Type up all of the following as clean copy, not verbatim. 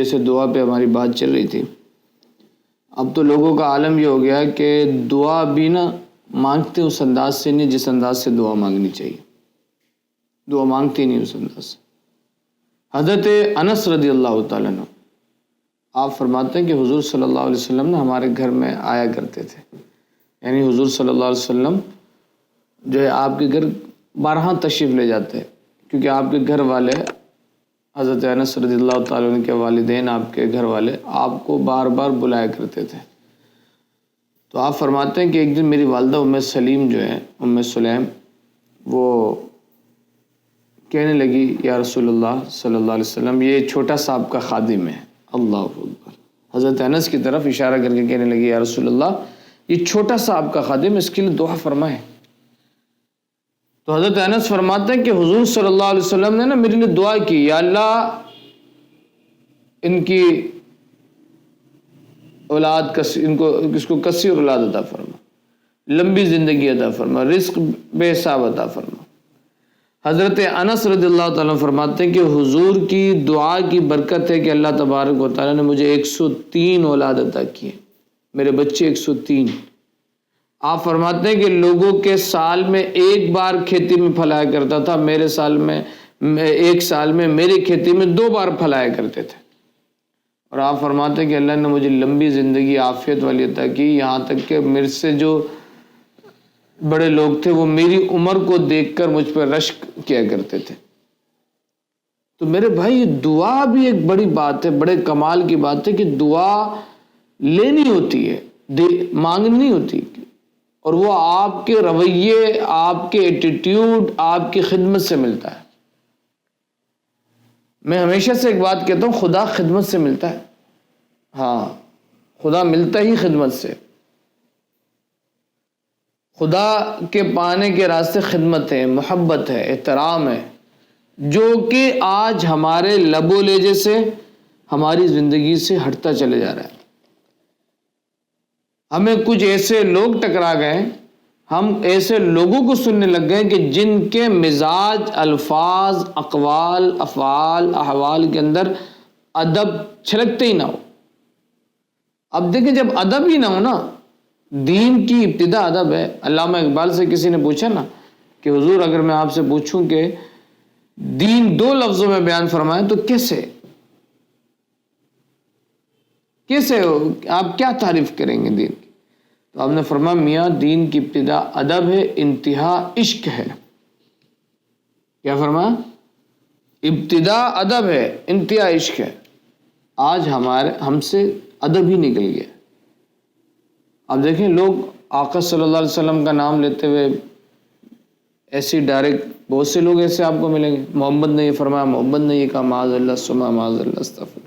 جیسے دعا پہ ہماری بات چل رہی تھی، اب تو لوگوں کا عالم یہ ہو گیا کہ دعا بھی نا مانگتے اس انداز سے نہیں جس انداز سے دعا مانگنی چاہیے، دعا مانگتے نہیں اس انداز سے۔ حضرت انس رضی اللہ تعالیٰ عنہ آپ فرماتے ہیں کہ حضور صلی اللہ علیہ وسلم نے ہمارے گھر میں آیا کرتے تھے، یعنی حضور صلی اللہ علیہ وسلم جو ہے آپ کے گھر بارہا تشریف لے جاتے ہیں، کیونکہ آپ کے گھر والے حضرت انس رضی اللہ تعالیٰ عنہ کے والدین، آپ کے گھر والے آپ کو بار بار بلایا کرتے تھے۔ تو آپ فرماتے ہیں کہ ایک دن میری والدہ ام سلیم جو ہے، ام سلیم، وہ کہنے لگی یا رسول اللہ صلی اللہ علیہ وسلم یہ چھوٹا سا آپ کا خادم ہے۔ اللہ اکبر، حضرت انس کی طرف اشارہ کر کے کہنے لگی یا رسول اللہ یہ چھوٹا سا آپ کا خادم، اس کے لیے دعا فرمائیں۔ تو حضرت انس فرماتے ہیں کہ حضور صلی اللہ علیہ وسلم نے نا میرے لیے دعا کی، یا اللہ ان کی اولاد اس کو کثیر اولاد عطا فرما، لمبی زندگی عطا فرما، رزق بے حساب عطا فرما۔ حضرت انس رضی اللہ تعالیٰ فرماتے ہیں کہ حضور کی دعا کی برکت ہے کہ اللہ تبارک و تعالیٰ نے مجھے 103 اولاد عطا کیے، میرے بچے 103۔ آپ فرماتے ہیں کہ لوگوں کے سال میں ایک بار کھیتی میں پھلایا کرتا تھا، میرے سال میں ایک سال میں میری کھیتی میں 2 بار پھلایا کرتے تھے۔ اور آپ فرماتے ہیں کہ اللہ نے مجھے لمبی زندگی عافیت والی عطا کی، یہاں تک کہ میرے سے جو بڑے لوگ تھے وہ میری عمر کو دیکھ کر مجھ پر رشک کیا کرتے تھے۔ تو میرے بھائی دعا بھی ایک بڑی بات ہے، بڑے کمال کی بات ہے کہ دعا لینی ہوتی ہے، مانگنی نہیں ہوتی، اور وہ آپ کے رویے، آپ کے ایٹیٹیوڈ، آپ کی خدمت سے ملتا ہے۔ میں ہمیشہ سے ایک بات کہتا ہوں، خدا خدمت سے ملتا ہے، ہاں خدا ملتا ہی خدمت سے۔ خدا کے پانے کے راستے خدمت ہے، محبت ہے، احترام ہے، جو کہ آج ہمارے لب و لہجے سے ہماری زندگی سے ہٹتا چلے جا رہا ہے۔ ہمیں کچھ ایسے لوگ ٹکرا گئے، ہم ایسے لوگوں کو سننے لگ گئے کہ جن کے مزاج، الفاظ، اقوال، افعال، احوال کے اندر ادب چھلکتے ہی نہ ہو۔ اب دیکھیں جب ادب ہی نہ ہو نا، دین کی ابتدا ادب ہے۔ علامہ اقبال سے کسی نے پوچھا نا کہ حضور اگر میں آپ سے پوچھوں کہ دین 2 لفظوں میں بیان فرمائیں تو کیسے آپ کیا تعریف کریں گے دین کی؟ تو آپ نے فرمایا میاں دین کی ابتدا ادب ہے، انتہا عشق ہے۔ کیا فرمایا؟ ابتدا ادب ہے، انتہا عشق ہے۔ آج ہم سے ادب ہی نکل گیا۔ اب دیکھیں لوگ آقا صلی اللہ علیہ وسلم کا نام لیتے ہوئے ایسی ڈائریکٹ، بہت سے لوگ ایسے آپ کو ملیں گے، محمد نے یہ فرمایا، محمد نے یہ کہا، معاذ اللہ سما معاذ اللہ استغفر۔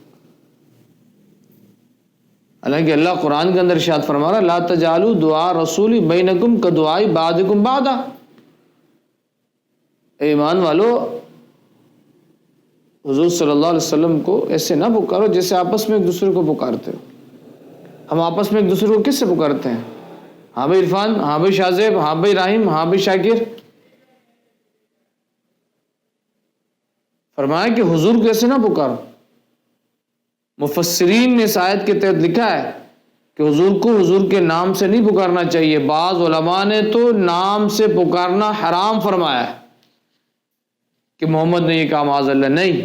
حالانکہ اللہ قرآن کے اندر ارشاد فرما رہا لا تجعلوا دعاء رسول بینکم کدعاء بعضکم بعضا، اے ایمان والو حضور صلی اللہ علیہ وسلم کو ایسے نہ پکارو جیسے آپس میں ایک دوسرے کو پکارتے ہو۔ ہم آپس میں ایک دوسرے کو کس سے پکارتے ہیں؟ ہاں بھائی عرفان، ہاں بھائی شاہزیب، ہاں بھائی راہیم، ہاں بھائی شاکر۔ فرمایا کہ حضور کو ایسے نہ پکارو۔ مفسرین نے اس آیت کے تحت لکھا ہے کہ حضور کو حضور کے نام سے نہیں پکارنا چاہیے، بعض علماء نے تو نام سے پکارنا حرام فرمایا ہے کہ محمد نے یہ کہا معاذ اللہ، نہیں،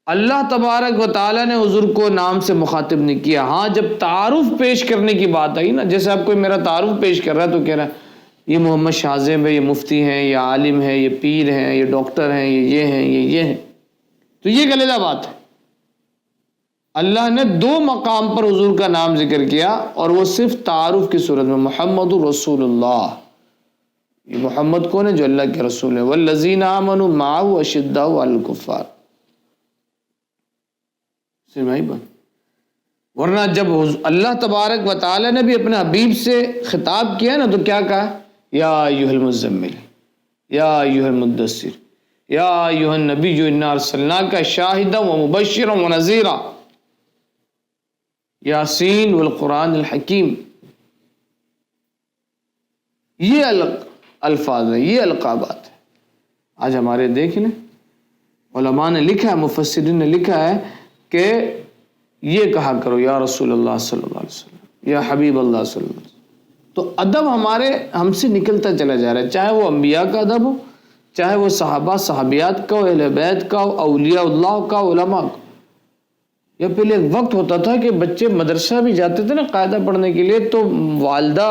اللہ تبارک و تعالیٰ نے حضور کو نام سے مخاطب نہیں کیا۔ ہاں جب تعارف پیش کرنے کی بات آئی نا، جیسے آپ کوئی میرا تعارف پیش کر رہا ہے تو کہہ رہا ہے یہ محمد شاہزیب ہے، یہ مفتی ہیں، یہ عالم ہیں، یہ پیر ہیں، یہ ڈاکٹر ہیں، یہ ہیں، یہ ہیں، تو یہ غلط بات ہے۔ اللہ نے 2 مقام پر حضور کا نام ذکر کیا اور وہ صرف تعارف کی صورت میں، محمد رسول اللہ، یہ محمد کون ہے؟ جو اللہ کے رسول ہے، والذین آمنوا معہ اشداء علی الکفار۔ ورنہ جب اللہ تبارک و تعالی نے بھی اپنے حبیب سے خطاب کیا نا تو کیا کہا؟ یا ایھا المزمل، یا ایھا المدثر، یا ایھا النبی انا ارسلناک شاہدا ومبشرا ونذیرا، یاسین والقرآن الحکیم۔ یہ الفاظ ہیں، یہ القابات ہیں۔ آج ہمارے دیکھ لیں علماء نے لکھا ہے، مفسرین نے لکھا ہے کہ یہ کہا کرو یا رسول اللہ صلی اللہ علیہ وسلم، یا حبیب اللہ صلی اللہ علیہ وسلم۔ تو ادب ہم سے نکلتا چلا جا رہا ہے، چاہے وہ انبیاء کا ادب ہو، چاہے وہ صحابہ صحابیات کا ہو، اہل بیت کا ہو، اولیاء اللہ کا، علماء کا۔ یا پہلے ایک وقت ہوتا تھا کہ بچے مدرسہ بھی جاتے تھے نا قاعدہ پڑھنے کے لیے، تو والدہ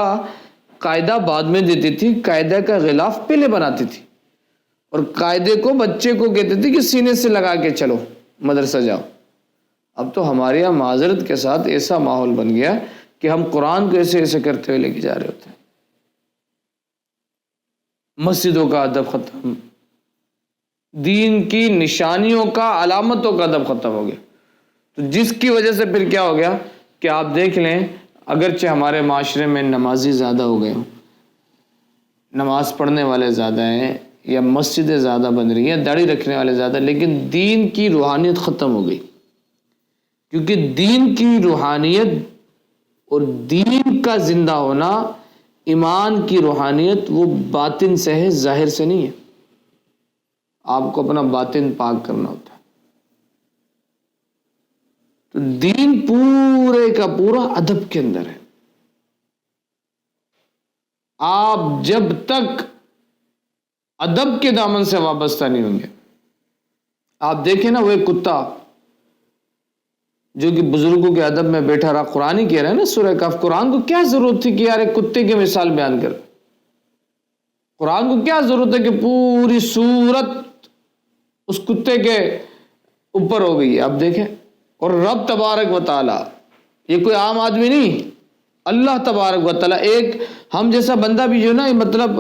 قاعدہ بعد میں دیتی تھی، قاعدہ کا غلاف پہلے بناتی تھی، اور قاعدے کو بچے کو کہتے تھے کہ سینے سے لگا کے چلو مدرسہ جاؤ۔ اب تو ہمارے یہاں معذرت کے ساتھ ایسا ماحول بن گیا کہ ہم قرآن کو ایسے ایسے کرتے ہوئے لے کے جا رہے ہوتے ہیں۔ مسجدوں کا ادب ختم، دین کی نشانیوں کا، علامتوں کا ادب ختم ہو گیا۔ تو جس کی وجہ سے پھر کیا ہو گیا کہ آپ دیکھ لیں، اگرچہ ہمارے معاشرے میں نمازی زیادہ ہو گئے ہوں، نماز پڑھنے والے زیادہ ہیں، یا مسجدیں زیادہ بن رہی ہیں، داڑھی رکھنے والے زیادہ، لیکن دین کی روحانیت ختم ہو گئی۔ کیونکہ دین کی روحانیت اور دین کا زندہ ہونا، ایمان کی روحانیت، وہ باطن سے ہے، ظاہر سے نہیں ہے۔ آپ کو اپنا باطن پاک کرنا ہوتا ہے۔ تو دین پورے کا پورا ادب کے اندر ہے۔ آپ جب تک ادب کے دامن سے وابستہ نہیں ہوں گے، آپ دیکھیں نا وہ ایک کتا جو کہ بزرگوں کے ادب میں بیٹھا رہا، قرآن ہی کہہ رہے ہیں نا سورہ کہف، قرآن کو کیا ضرورت تھی کہ یار ایک کتے کی مثال بیان کر، قرآن کو کیا ضرورت ہے کہ پوری سورت اس کتے کے اوپر ہو گئی ہے۔ آپ دیکھیں، اور رب تبارک و تعالی، یہ کوئی عام آدمی نہیں، اللہ تبارک و تعالی، ایک ہم جیسا بندہ بھی جو نا مطلب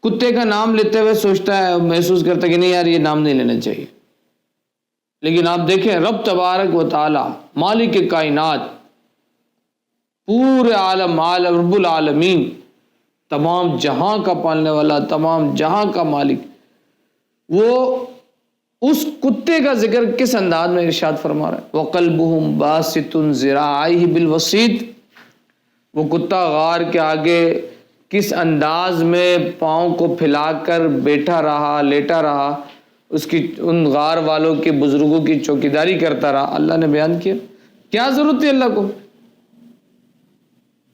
کتے کا نام لیتے ہوئے سوچتا ہے، محسوس کرتا ہے کہ نہیں یار یہ نام نہیں لینا چاہیے، لیکن آپ دیکھیں رب تبارک و تعالی، مالک کائنات، پورے عالم رب العالمین، تمام جہاں کا پالنے والا، تمام جہاں کا مالک، وہ اس کتے کا ذکر کس انداز میں ارشاد فرما رہا ہے؟ وَقَلْبُهُمْ بَاسِطٌ ذِرَاعَيْهِ بِالْوَصِيدِ، وہ کتا غار کے آگے کس انداز میں پاؤں کو پھیلا کر بیٹھا رہا، لیٹا رہا، اس کی ان غار والوں کے بزرگوں کی چوکیداری کرتا رہا، اللہ نے بیان کیا۔ کیا ضرورت تھی اللہ کو؟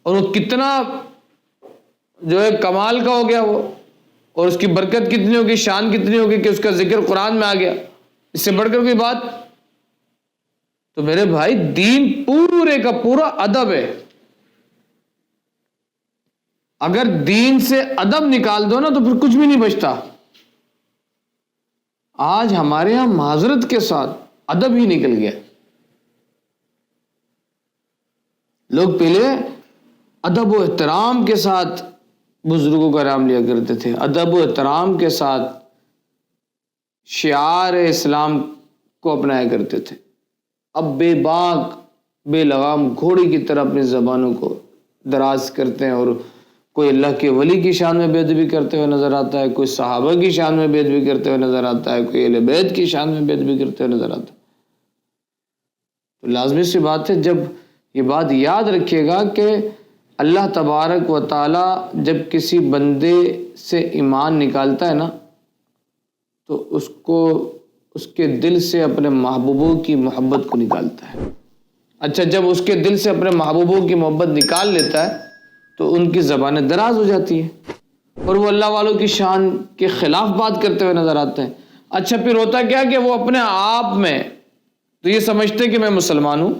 اور وہ کتنا جو ہے کمال کا ہو گیا وہ، اور اس کی برکت کتنی ہوگی، شان کتنی ہوگی کہ اس کا ذکر قرآن میں آ گیا۔ اس سے بڑھ کر کوئی بات؟ تو میرے بھائی، دین پورے کا پورا ادب ہے۔ اگر دین سے ادب نکال دو نا تو پھر کچھ بھی نہیں بچتا۔ آج ہمارے ہاں معذرت کے ساتھ ادب ہی نکل گیا۔ لوگ پہلے ادب و احترام کے ساتھ بزرگوں کا نام لیا کرتے تھے، ادب و احترام کے ساتھ شعار اسلام کو اپنایا کرتے تھے۔ اب بے باک بے لگام گھوڑے کی طرح اپنی زبانوں کو دراز کرتے ہیں، اور کوئی اللہ کے ولی کی شان میں بے ادبی کرتے ہوئے نظر آتا ہے، کوئی صحابہ کی شان میں بے ادبی کرتے ہوئے نظر آتا ہے، کوئی اہل بیت کی شان میں بے ادبی کرتے ہوئے نظر آتا ہے۔ تو لازمی سی بات ہے، جب یہ بات یاد رکھیے گا کہ اللہ تبارک و تعالی جب کسی بندے سے ایمان نکالتا ہے نا، تو اس کو اس کے دل سے اپنے محبوبوں کی محبت کو نکالتا ہے۔ اچھا، جب اس کے دل سے اپنے محبوبوں کی محبت نکال لیتا ہے تو ان کی زبانیں دراز ہو جاتی ہیں، اور وہ اللہ والوں کی شان کے خلاف بات کرتے ہوئے نظر آتے ہیں۔ اچھا، پھر ہوتا کیا کہ وہ اپنے آپ میں تو یہ سمجھتے کہ میں مسلمان ہوں،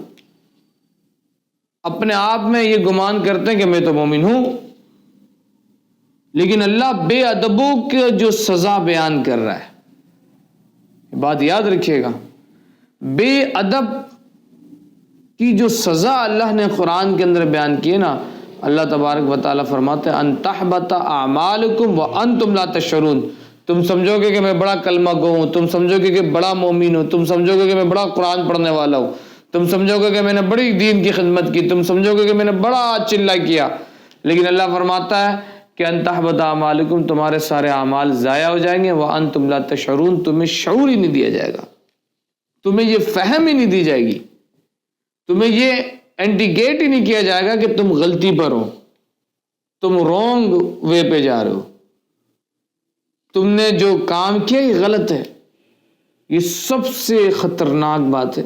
اپنے آپ میں یہ گمان کرتے ہیں کہ میں تو مومن ہوں، لیکن اللہ بے ادبوں کی جو سزا بیان کر رہا ہے، بات یاد رکھیے گا، بے ادب کی جو سزا اللہ نے قرآن کے اندر بیان کی ہے نا، اللہ تبارک و تعالیٰ فرماتے ہیں ان تحبط اعمالکم وانتم لا تشعرون، تم سمجھو گے کہ میں بڑا کلمہ گو ہوں، تم سمجھو گے کہ بڑا مومن ہوں، تم سمجھو گے کہ میں بڑا قرآن پڑھنے والا ہوں، تم سمجھو گے کہ میں نے بڑی دین کی خدمت کی، تم سمجھو گے کہ میں نے بڑا چلہ کیا، لیکن اللہ فرماتا ہے کہ ان تحبط اعمالکم، تمہارے سارے اعمال ضائع ہو جائیں گے، وانتم لا تشعرون، تمہیں شعور ہی نہیں دیا جائے گا، تمہیں یہ فہم ہی نہیں دی جائے گی، تمہیں یہ انڈیکیٹ ہی نہیں کیا جائے گا کہ تم غلطی پر ہو، تم رونگ وے پہ جا رہے ہو، تم نے جو کام کیا یہ غلط ہے۔ یہ سب سے خطرناک بات ہے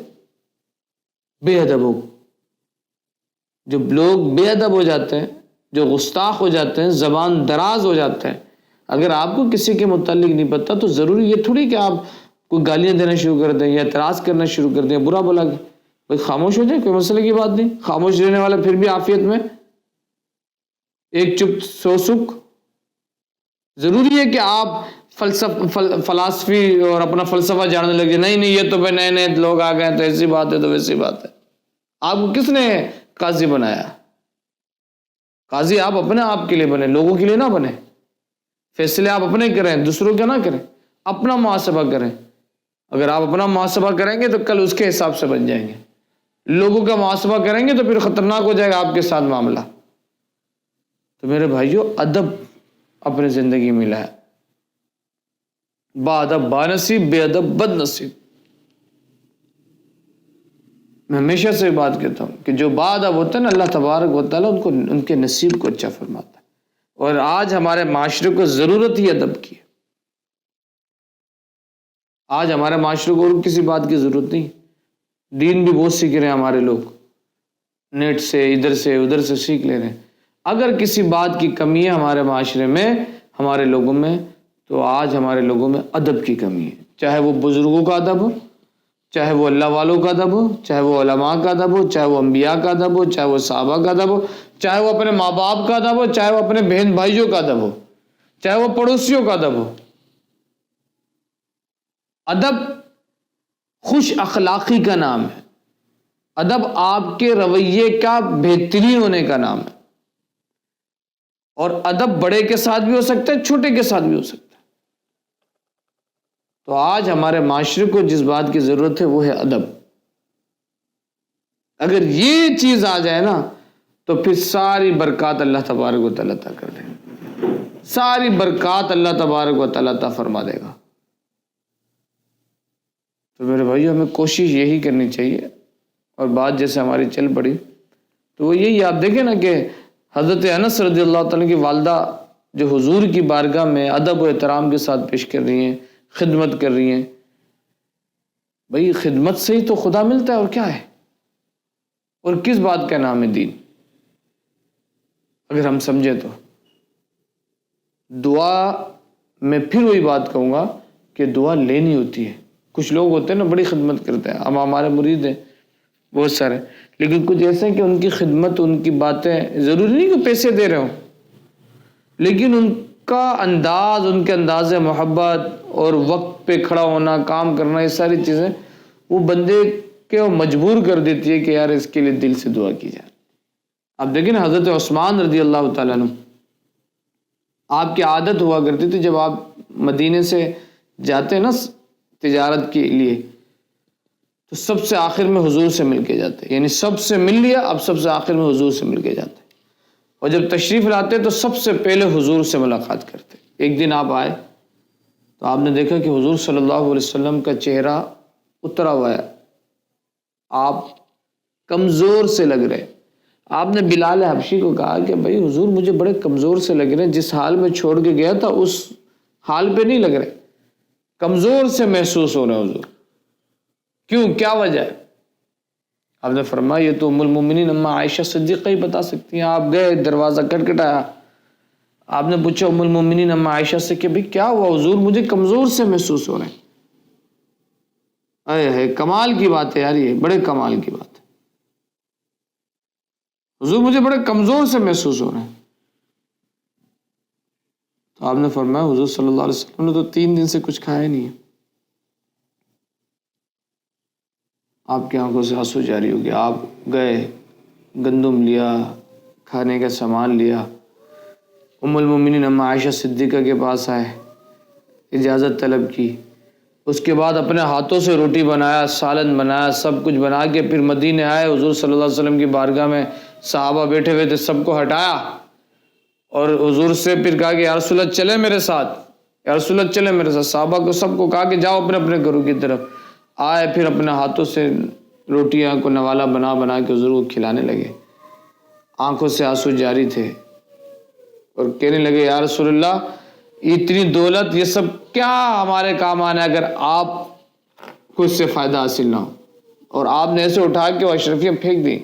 بے ادب ہو. جب لوگ بے ادب ہو جاتے ہیں، جو گستاخ ہو جاتے ہیں، زبان دراز ہو جاتے ہیں، اگر آپ کو کسی کے متعلق نہیں پتا تو ضروری یہ تھوڑی کہ آپ کوئی گالیاں دینا شروع کر دیں یا اعتراض کرنا شروع کر دیں، برا بلا کے بھائی خاموش ہو جائے، کوئی مسئلے کی بات نہیں. خاموش رہنے والا پھر بھی عافیت میں، ایک چپ سو سکھ. ضروری ہے کہ آپ فلسفی اور اپنا فلسفہ جاننے لگے، نہیں یہ تو نئے نئے لوگ آ گئے تو ایسی بات ہے تو ویسی بات ہے. آپ کو کس نے قاضی بنایا؟ قاضی آپ اپنے آپ کے لیے بنے، لوگوں کے لیے نہ بنے. فیصلے آپ اپنے کریں، دوسروں کے نہ کریں. اپنا محاسبہ کریں. اگر آپ اپنا محاسبہ کریں گے تو کل اس کے حساب سے بن جائیں گے. لوگوں کا محاسبہ کریں گے تو پھر خطرناک ہو جائے گا آپ کے ساتھ معاملہ. تو میرے بھائیوں، ادب اپنی زندگی میں لائے. با ادب با نصیب، بے ادب بد نصیب. میں ہمیشہ سے بات کہتا ہوں کہ جو با ادب ہوتا ہے نا، اللہ تبارک و تعالیٰ ان کے نصیب کو اچھا فرماتا ہے. اور آج ہمارے معاشرے کو ضرورت ہی ادب کی ہے. آج ہمارے معاشرے کو اور کسی بات کی ضرورت نہیں. دین بھی بہت سیکھ رہے ہیں ہمارے لوگ، نیٹ سے ادھر سے ادھر سے سیکھ لے رہے ہیں. اگر کسی بات کی کمی ہے ہمارے معاشرے میں، ہمارے لوگوں میں، تو آج ہمارے لوگوں میں ادب کی کمی ہے. چاہے وہ بزرگوں کا ادب ہو، چاہے وہ اللہ والوں کا ادب ہو، چاہے وہ علماء کا ادب ہو، چاہے وہ انبیاء کا ادب ہو، چاہے وہ صحابہ کا ادب ہو، چاہے وہ اپنے ماں باپ کا ادب ہو، چاہے وہ اپنے بہن بھائیوں کا ادب ہو، چاہے وہ پڑوسیوں کا ادب ہو. ادب خوش اخلاقی کا نام ہے. ادب آپ کے رویے کا بہترین ہونے کا نام ہے. اور ادب بڑے کے ساتھ بھی ہو سکتا ہے، چھوٹے کے ساتھ بھی ہو سکتا ہے. تو آج ہمارے معاشرے کو جس بات کی ضرورت ہے وہ ہے ادب. اگر یہ چیز آ جائے نا تو پھر ساری برکات اللہ تبارک و تعالیٰ عطا کر دے گا. ساری برکات اللہ تبارک و تعالیٰ عطا فرما دے گا. تو میرے بھائیو، ہمیں کوشش یہی کرنی چاہیے. اور بات جیسے ہماری چل پڑی تو وہ یہی، آپ دیکھیں نا کہ حضرت انس رضی اللہ تعالیٰ کی والدہ جو حضور کی بارگاہ میں ادب و احترام کے ساتھ پیش کر رہی ہیں، خدمت کر رہی ہیں. بھئی خدمت سے ہی تو خدا ملتا ہے، اور کیا ہے؟ اور کس بات کا نام ہے دین؟ اگر ہم سمجھے تو دعا، میں پھر وہی بات کہوں گا کہ دعا لینی ہوتی ہے. کچھ لوگ ہوتے ہیں نا بڑی خدمت کرتے ہیں، ہم ہمارے مرید ہیں بہت سارے، لیکن کچھ ایسے ہیں کہ ان کی خدمت، ان کی باتیں ضروری نہیں کہ پیسے دے رہے ہوں، لیکن ان کا انداز، ان کے انداز محبت اور وقت پہ کھڑا ہونا، کام کرنا، یہ ساری چیزیں وہ بندے کو مجبور کر دیتی ہے کہ یار اس کے لیے دل سے دعا کی جائے. اب دیکھیں نا حضرت عثمان رضی اللہ تعالیٰ عنہ، آپ کی عادت ہوا کرتی تھی جب آپ مدینے سے جاتے نا تجارت کے لیے تو سب سے آخر میں حضور سے مل کے جاتے. یعنی سب سے مل لیا، اب سب سے آخر میں حضور سے مل کے جاتے. اور جب تشریف لاتے تو سب سے پہلے حضور سے ملاقات کرتے. ایک دن آپ آئے تو آپ نے دیکھا کہ حضور صلی اللہ علیہ وسلم کا چہرہ اترا ہوا ہے، آپ کمزور سے لگ رہے. آپ نے بلال حبشی کو کہا کہ بھائی حضور مجھے بڑے کمزور سے لگ رہے ہیں، جس حال میں چھوڑ کے گیا تھا اس حال پہ نہیں لگ رہے، کمزور سے محسوس ہو رہے ہیں حضور. کیوں، کیا وجہ ہے؟ آپ نے فرمایا یہ تو ام المومنین اما عائشہ صدیقہ ہی بتا سکتی ہیں. آپ گئے، دروازہ کٹکھٹایا، آپ نے پوچھا ام المومنین اما عائشہ سے کہ بھئی کیا ہوا حضور، مجھے کمزور سے محسوس ہو رہے ہیں. اے کمال کی بات ہے یار، یہ بڑے کمال کی بات ہے. حضور مجھے بڑے کمزور سے محسوس ہو رہے ہیں. تو آپ نے فرمایا حضور صلی اللہ علیہ وسلم نے تو 3 دن سے کچھ کھایا نہیں ہے. آپ کی آنکھوں سے آنسو جاری ہو گیا. آپ گئے، گندم لیا، کھانے کا سامان لیا، ام المومنین اما عائشہ صدیقہ کے پاس آئے، اجازت طلب کی. اس کے بعد اپنے ہاتھوں سے روٹی بنایا، سالن بنایا، سب کچھ بنا کے پھر مدینے آئے. حضور صلی اللہ علیہ وسلم کی بارگاہ میں صحابہ بیٹھے ہوئے تھے، سب کو ہٹایا اور حضور سے پھر کہا کہ یا رسول اللہ چلے میرے ساتھ، یا رسول اللہ چلے میرے ساتھ. صحابہ کو سب کو کہا کہ جاؤ اپنے اپنے گھروں کی طرف. آئے پھر اپنے ہاتھوں سے روٹیاں کو نوالا بنا بنا کے حضور کو کھلانے لگے. آنکھوں سے آنسو جاری تھے اور کہنے لگے یا رسول اللہ اتنی دولت یہ سب کیا ہمارے کام آنا ہے اگر آپ کو اس سے فائدہ حاصل نہ ہو. اور آپ نے ایسے اٹھا کے وہ اشرفیاں پھینک دیں۔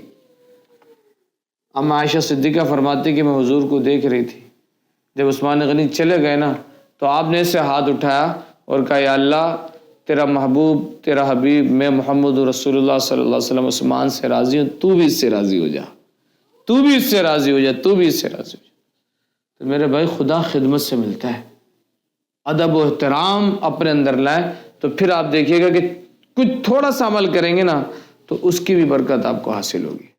اما عائشہ صدیقہ فرماتی کہ میں حضور کو دیکھ رہی تھی، جب عثمان غنی چلے گئے نا تو آپ نے ایسے ہاتھ اٹھایا اور کہا یا اللہ تیرا محبوب تیرا حبیب میں محمد رسول اللہ صلی اللہ علیہ وسلم عثمان سے راضی ہوں، تو بھی اس سے راضی ہو جا، تو بھی اس سے راضی ہو جا، تو بھی اس سے راضی ہو جا۔ تو میرے بھائی خدا خدمت سے ملتا ہے، ادب و احترام اپنے اندر لائیں تو پھر آپ دیکھیے گا کہ کچھ تھوڑا سا عمل کریں گے نا تو اس کی بھی برکت آپ کو حاصل ہوگی۔